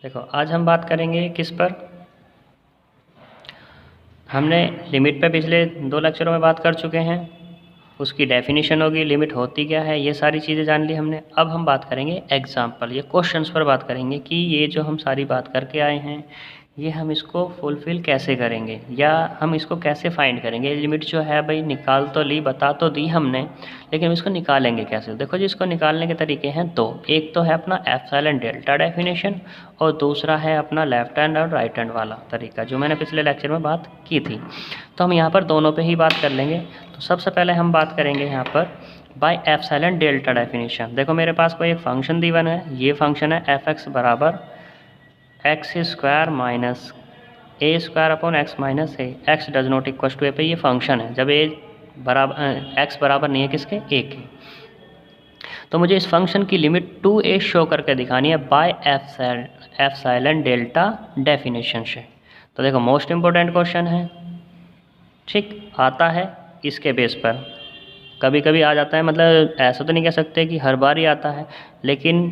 देखो आज हम बात करेंगे किस पर। हमने लिमिट पे पिछले 2 लेक्चरों में बात कर चुके हैं, उसकी डेफिनेशन होगी, लिमिट होती क्या है, ये सारी चीज़ें जान ली हमने। अब हम बात करेंगे एग्जाम्पल, ये क्वेश्चंस पर बात करेंगे कि ये जो हम सारी बात करके आए हैं ये हम इसको फुलफ़िल कैसे करेंगे या हम इसको कैसे फाइंड करेंगे। लिमिट जो है भाई निकाल तो ली, बता तो दी हमने, लेकिन इसको निकालेंगे कैसे। देखो जी, इसको निकालने के तरीके हैं दो। एक तो है अपना एप्सिलॉन डेल्टा डेफिनेशन और दूसरा है अपना लेफ्ट हैंड और राइट हैंड वाला तरीका जो मैंने पिछले लेक्चर में बात की थी। तो हम यहाँ पर दोनों पे ही बात कर लेंगे। तो सबसे पहले हम बात करेंगे यहाँ पर बाय एप्सिलॉन डेल्टा डेफिनेशन। देखो मेरे पास कोई एक फंक्शन दी हुआ है, ये फंक्शन है एफ एक्स बराबर X square minus A square upon x minus A. X does not equal to A पे ये फंक्शन है जब ए बराबर एक्स बराबर नहीं है किसके, ए के। तो मुझे इस फंक्शन की लिमिट 2a शो करके दिखानी है बाय एप्सिलॉन डेल्टा डेफिनेशन से। तो देखो मोस्ट इम्पोर्टेंट क्वेश्चन है, ठीक, आता है इसके बेस पर। कभी कभी आ जाता है, मतलब ऐसा तो नहीं कह सकते कि हर बार ही आता है, लेकिन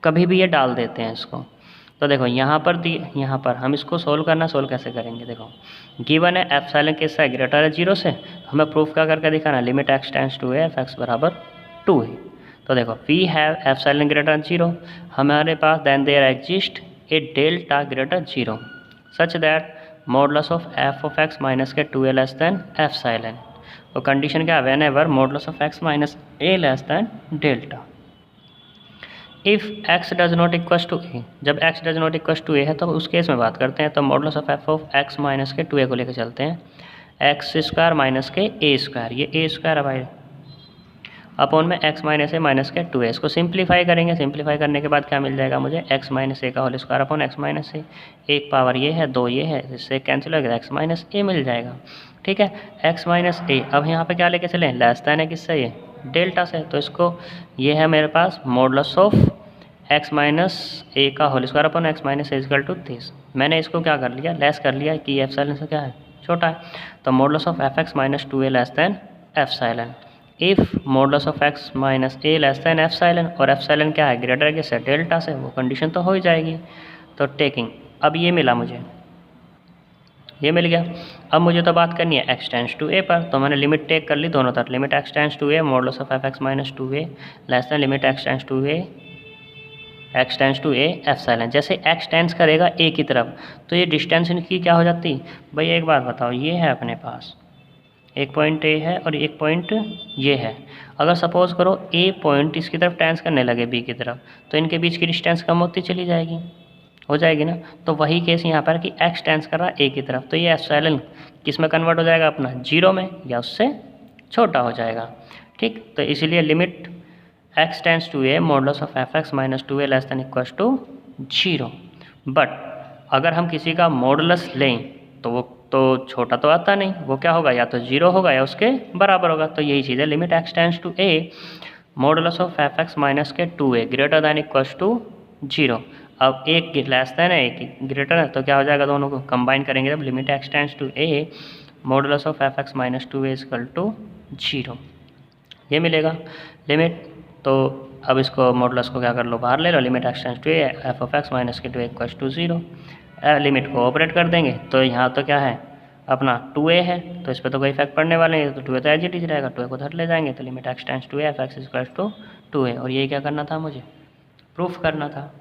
कभी भी ये डाल देते हैं इसको। तो देखो यहाँ पर हम इसको सोल्व कैसे करेंगे। देखो गिवन है एप्सिलॉन किससे है, ग्रेटर है 0 से। हमें प्रूफ क्या करके दिखाना, limit x tends to A F X बराबर 2 है। तो देखो we have epsilon greater than 0, हमारे पास then there exist a delta greater 0 such that modulus of F of x minus के 2a लेस देन एप्सिलॉन। और कंडीशन क्या है, whenever modulus of x minus A less than delta. If X does not equal to A, जब X does not equal to ए है तो उस case में बात करते हैं। तो modulus of F of x minus के 2a को लेकर चलते हैं, एक्स स्क्वायर माइनस के ए स्क्वायर, ये ए स्क्वायर अब आए अपॉन में एक्स माइनस ए माइनस के 2a। इसको सिंप्लीफाई करेंगे, सिंप्लीफाई करने के बाद क्या मिल जाएगा मुझे, एक्स माइनस ए का whole square upon x minus A. एक पावर ये है, दो ये है, इससे कैंसिल हो गया, एक्स माइनस ए मिल जाएगा। ठीक है, एक्स माइनस ए। अब यहाँ पे क्या लेके चलें, लेस देन है किससे, ये डेल्टा से। तो इसको ये है मेरे पास मॉडुलस ऑफ एक्स माइनस ए का whole square upon x minus a equal to 30। मैंने इसको क्या कर लिया, लेस कर लिया कि एप्सिलॉन से क्या है, छोटा है। तो modulus of f x minus 2a less than epsilon. If modulus of x minus A less than epsilon, और एप्सिलॉन क्या है, ग्रेटर किससे, डेल्टा से, वो कंडीशन तो हो ही जाएगी। तो टेकिंग, अब ये मिला मुझे, ये मिल गया। अब मुझे तो बात करनी है एक्स टेंड्स टू ए पर। तो मैंने लिमिट टेक कर ली दोनों तरफ, limit x tends to a modulus of f x minus 2a less than limit x tends to a x tends to a epsilon. जैसे एक्स टेंड्स करेगा ए की तरफ तो ये डिस्टेंस इनकी क्या हो जाती भाई, एक बात बताओ, ये है अपने पास एक पॉइंट ए है और एक पॉइंट ये है। अगर सपोज करो ए पॉइंट इसकी तरफ टेंस करने लगे बी की तरफ, तो इनके बीच की डिस्टेंस कम होती चली जाएगी, हो जाएगी ना। तो वही केस यहाँ पर कि एक्स टेंस कर रहा ए की तरफ, तो ये एप्सिलॉन किस में कन्वर्ट हो जाएगा, अपना 0 में या उससे छोटा हो जाएगा। ठीक, तो इसीलिए limit x tends to a modulus of f x minus 2a less than equal to 0। But अगर हम किसी का मॉडुलस लें तो वो तो छोटा तो आता नहीं, वो क्या होगा, या तो 0 होगा या उसके बराबर होगा। तो यही चीज़ है, limit x tends to a modulus of f x minus के 2a greater than equal to 0। अब एक लेस देन है, एक ग्रेटर है, तो क्या हो जाएगा, दोनों को कंबाइन करेंगे जब, limit x tends to a modulus of f x minus 2a equal to 0, ये मिलेगा लिमिट। तो अब इसको मॉडुलस को क्या कर लो, बाहर ले लो, limit x tends to A F of x minus के 2a इक्वल टू 0। लिमिट को ऑपरेट कर देंगे तो यहाँ तो क्या है, अपना 2a है, तो इस पर तो कोई इफेक्ट पड़ने वाले हैं, तो 2a तो एज इट इज रहेगा, 2a को धर ले जाएंगे। तो limit x tends to A F x equal to 2a, और ये क्या करना था, मुझे प्रूफ करना था।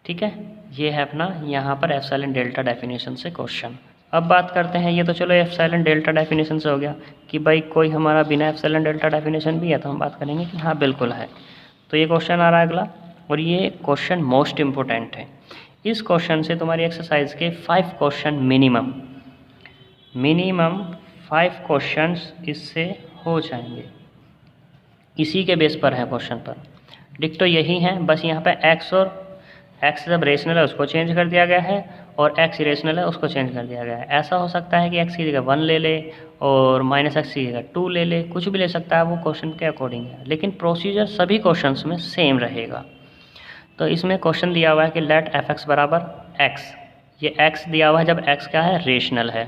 ठीक है, ये है अपना यहाँ पर एप्सिलॉन डेल्टा डेफिनेशन से क्वेश्चन। अब बात करते हैं, ये तो चलो एप्सिलॉन डेल्टा डेफिनेशन से हो गया कि भाई कोई हमारा बिना एप्सिलॉन डेल्टा डेफिनेशन भी है, तो हम बात करेंगे कि हाँ बिल्कुल है। तो ये क्वेश्चन आ रहा है अगला, और ये क्वेश्चन मोस्ट इम्पोर्टेंट है। इस क्वेश्चन से तुम्हारी एक्सरसाइज के 5 क्वेश्चन मिनिमम 5 क्वेश्चंस इससे हो जाएंगे। इसी के बेस पर है क्वेश्चन पर, डिक्टो यही है, बस यहाँ पे एक्स और एक्स जब रेशनल है उसको चेंज कर दिया गया है और एक्स इरेशनल है उसको चेंज कर दिया गया है। ऐसा हो सकता है कि एक्स की जगह 1 ले ले और माइनस एक्स की जगह 2 ले ले, कुछ भी ले सकता है, वो क्वेश्चन के अकॉर्डिंग है, लेकिन प्रोसीजर सभी क्वेश्चंस में सेम रहेगा। तो इसमें क्वेश्चन दिया हुआ है कि लेट एफ एक्स बराबर एक्स, ये एक्स दिया हुआ है जब एक्स क्या है, रेशनल है।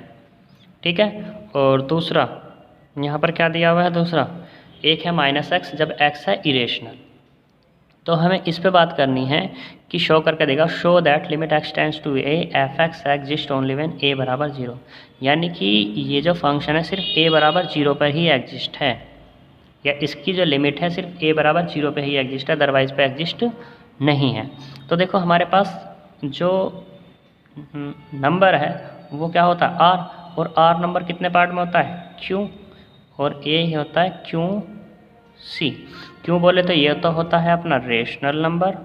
ठीक है, और दूसरा यहाँ पर क्या दिया हुआ है, दूसरा एक है माइनस एक्स जब एक्स है इरेशनल। तो हमें इस पे बात करनी है कि शो करके देगा show that limit x tends to A F x exist only when a बराबर 0, यानी कि ये जो फंक्शन है सिर्फ ए बराबर 0 पर ही एग्जिस्ट है, या इसकी जो लिमिट है सिर्फ ए बराबर 0 पे ही एग्जिस्ट है, अदरवाइज पे एग्जिस्ट नहीं है। तो देखो हमारे पास जो नंबर है वो क्या होता है आर, और आर नंबर कितने पार्ट में होता है क्यू, और ए ही होता है क्यू सी। क्यों बोले तो ये तो होता है अपना रेशनल नंबर,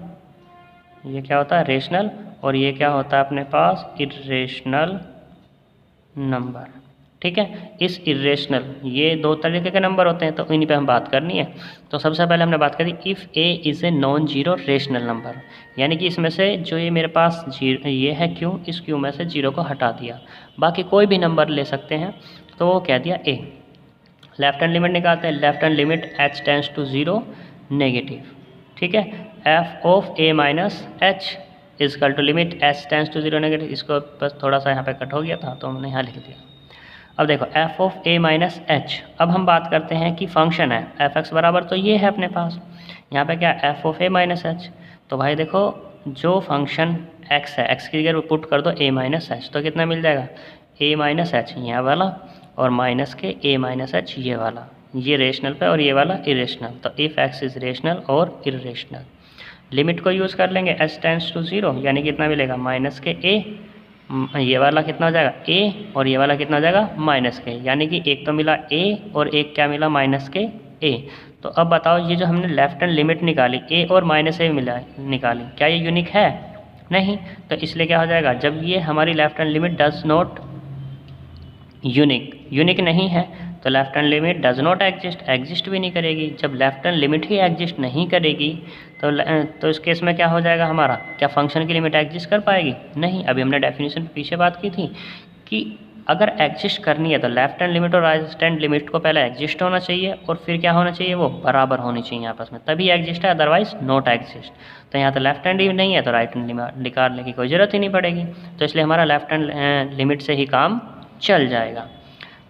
ये क्या होता है रेशनल, और ये क्या होता है अपने पास इरेशनल नंबर। ठीक है, इस इरेशनल ये दो तरीके के नंबर होते हैं, तो इन्हीं पे हम बात करनी है। तो सबसे पहले हमने बात करी if A is a non zero rational number, यानी कि इसमें से जो ये मेरे पास ये है क्यू, इस क्यू में से 0 को हटा दिया, बाकी कोई भी नंबर ले सकते हैं, तो वो कह दिया ए। लेफ्ट हैंड लिमिट निकालते हैं, left hand limit h tends to 0 negative. ठीक है, f of a minus h equal to limit h tends to 0 negative. इसको बस थोड़ा सा यहाँ पे कट हो गया था तो हमने यहाँ लिख दिया। अब देखो F of a minus H, अब हम बात करते हैं कि फंक्शन है एफ एक्स बराबर, तो ये है अपने पास, यहाँ पे क्या F of a minus h. तो भाई देखो जो फंक्शन एक्स है, एक्स की जगह पुट कर दो ए माइनस एच, तो कितना मिल जाएगा ए माइनस एच यहाँ वाला, और माइनस के ए माइनस एच ये वाला, ये रेशनल पे और ये वाला इरेशनल। तो इफ़ एक्स इज़ रेशनल और इरेशनल, लिमिट को यूज़ कर लेंगे एच टेंड्स टू 0, यानी कितना मिलेगा माइनस के ए, ये वाला कितना हो जाएगा ए, और ये वाला कितना हो जाएगा माइनस के, यानी कि एक तो मिला ए और एक क्या मिला माइनस के ए। तो अब बताओ ये जो हमने लेफ्ट हैंड लिमिट निकाली ए और माइनस ए मिला निकाली, क्या ये यूनिक है नहीं, तो इसलिए क्या हो जाएगा जब ये हमारी left hand limit does not unique नहीं है, तो left hand limit does not exist भी नहीं करेगी। जब लेफ्ट हैंड लिमिट ही एग्जिस्ट नहीं करेगी तो इस केस में क्या हो जाएगा हमारा, क्या फंक्शन की लिमिट एग्जिस्ट कर पाएगी नहीं। अभी हमने डेफिनेशन पीछे बात की थी कि अगर एग्जिस्ट करनी है तो लेफ्ट हैंड लिमिट और राइट हैंड लिमिट को पहले एग्जिस्ट होना चाहिए, और फिर क्या होना चाहिए वो बराबर होनी चाहिए आपस में, तभी एग्जिस्ट है, अदरवाइज नॉट एग्जिस्ट। तो यहाँ तो लेफ्ट हैंड ही नहीं है तो राइट हैंड निकालने की कोई ज़रूरत ही नहीं पड़ेगी, तो इसलिए हमारा लेफ्ट हैंड लिमिट से ही काम चल जाएगा।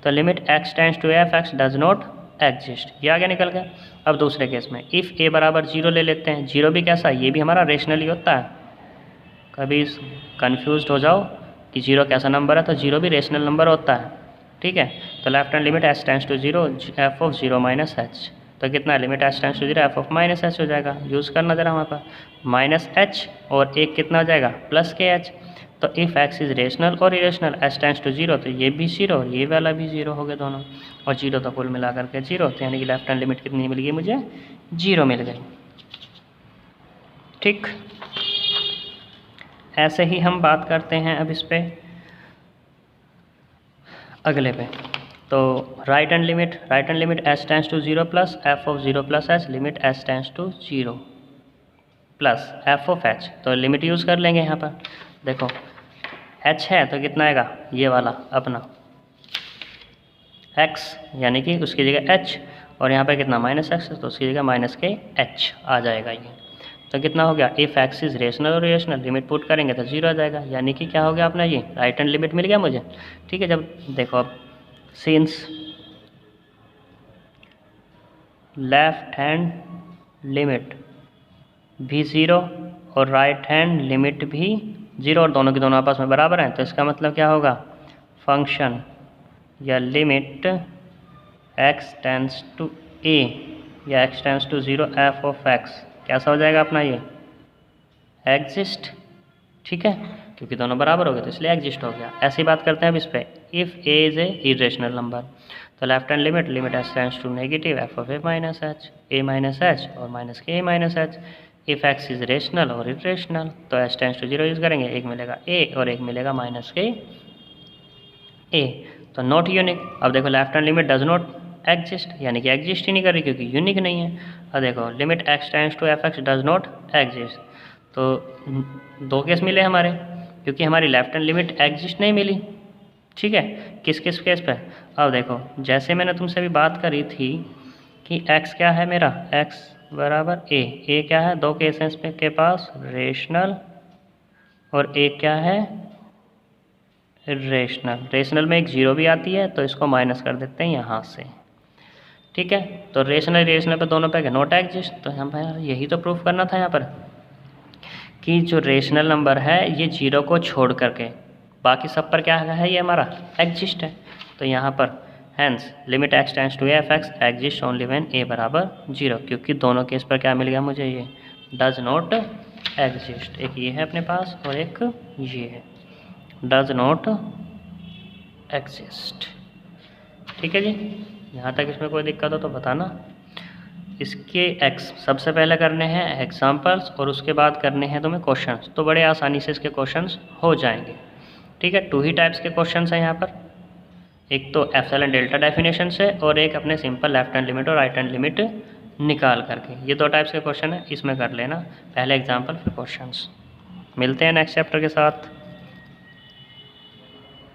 तो limit x tends to f x does not exist, ये आगे निकल गया। अब दूसरे केस में इफ़ ए बराबर 0 ले लेते हैं, 0 भी कैसा, ये भी हमारा रेशनल ही होता है, कभी कंफ्यूज हो जाओ कि 0 कैसा नंबर है, तो 0 भी रेशनल नंबर होता है। ठीक है, तो left hand limit h tends to 0 f of 0 minus h, तो कितना है limit h tends to 0 f of minus h हो जाएगा। यूज़ करना जरा हमारे पास माइनस एच और एक कितना हो जाएगा प्लस के एच। तो इफ़ एक्स इज़ रेशनल और इरेशनल एच टेंड्स टू 0, तो ये भी 0 और ये वाला भी 0 हो गए दोनों, और 0 तो कुल मिला करके 0, तो यानी कि लेफ्ट हैंड लिमिट कितनी मिल गई मुझे 0 मिल गई। ठीक, ऐसे ही हम बात करते हैं अब इस पे अगले पे। तो right hand limit h tends to 0 plus f of 0 plus h limit h tends to 0 plus f of h, तो लिमिट यूज़ कर लेंगे यहाँ पर। देखो h है तो कितना आएगा ये वाला अपना x, यानी कि उसकी जगह h, और यहाँ पे कितना माइनस एक्स, तो उसकी जगह माइनस के h आ जाएगा ये। तो कितना हो गया इफ़ एक्स इज़ रेशनल और इरेशनल, लिमिट पुट करेंगे तो 0 आ जाएगा, यानी कि क्या हो गया अपना ये राइट हैंड लिमिट मिल गया मुझे। ठीक है, जब देखो अब सिंस लेफ्ट हैंड लिमिट भी 0 और राइट हैंड लिमिट भी 0 और दोनों की दोनों आपस में बराबर हैं, तो इसका मतलब क्या होगा फंक्शन या limit x tends to a या x tends to 0 f of x कैसा हो जाएगा अपना ये एग्जिस्ट। ठीक है, क्योंकि दोनों बराबर हो गए तो इसलिए एग्जिस्ट हो गया। ऐसी बात करते हैं अब इस पर if a is a irrational number, तो left hand limit h tends to negative F of a minus H और माइनस के a minus H. If X is rational और इरेशनल, तो एच टेंड्स टू 0 यूज़ करेंगे, एक मिलेगा ए और एक मिलेगा माइनस के ए, तो नॉट यूनिक। अब देखो left hand limit does not exist, यानी कि एग्जिस्ट ही नहीं कर रही क्योंकि यूनिक नहीं है। अब देखो limit x tends to f x does not exist, तो दो केस मिले हमारे, क्योंकि हमारी लेफ्ट हैंड लिमिट एग्जिस्ट नहीं मिली। ठीक है, किस किस केस पे, अब देखो जैसे मैंने तुमसे अभी बात करी थी कि x क्या है मेरा, x बराबर a क्या है, दो केस हैं इसमें के पास रेशनल और एक क्या है रेशनल में एक 0 भी आती है, तो इसको माइनस कर देते हैं यहाँ से। ठीक है, तो रेशनल पे दोनों पे नॉट एग्जिस्ट, तो यहाँ पर यही तो प्रूफ करना था यहाँ पर कि जो रेशनल नंबर है ये 0 को छोड़ करके बाकी सब पर क्या है, ये हमारा एग्जिस्ट है। तो यहाँ पर hence limit x tends to f x exist only when a बराबर 0, क्योंकि दोनों केस पर क्या मिल गया मुझे, ये डज नॉट एग्जिस्ट। एक ये है अपने पास और एक ये है, डज नॉट एग्जिस्ट। ठीक है जी, यहाँ तक इसमें कोई दिक्कत हो तो बताना। इसके सबसे पहले करने हैं एग्जाम्पल्स और उसके बाद करने हैं तुम्हें क्वेश्चंस, तो बड़े आसानी से इसके क्वेश्चंस हो जाएंगे। ठीक है, 2 ही टाइप्स के क्वेश्चंस हैं यहाँ पर, एक तो एप्सिलॉन डेल्टा डेफिनेशन से और एक अपने सिंपल लेफ्ट हैंड लिमिट और राइट हैंड लिमिट निकाल करके। ये 2 टाइप्स के क्वेश्चन है, इसमें कर लेना, पहले एग्जाम्पल फिर क्वेश्चंस। मिलते हैं नेक्स्ट चैप्टर के साथ।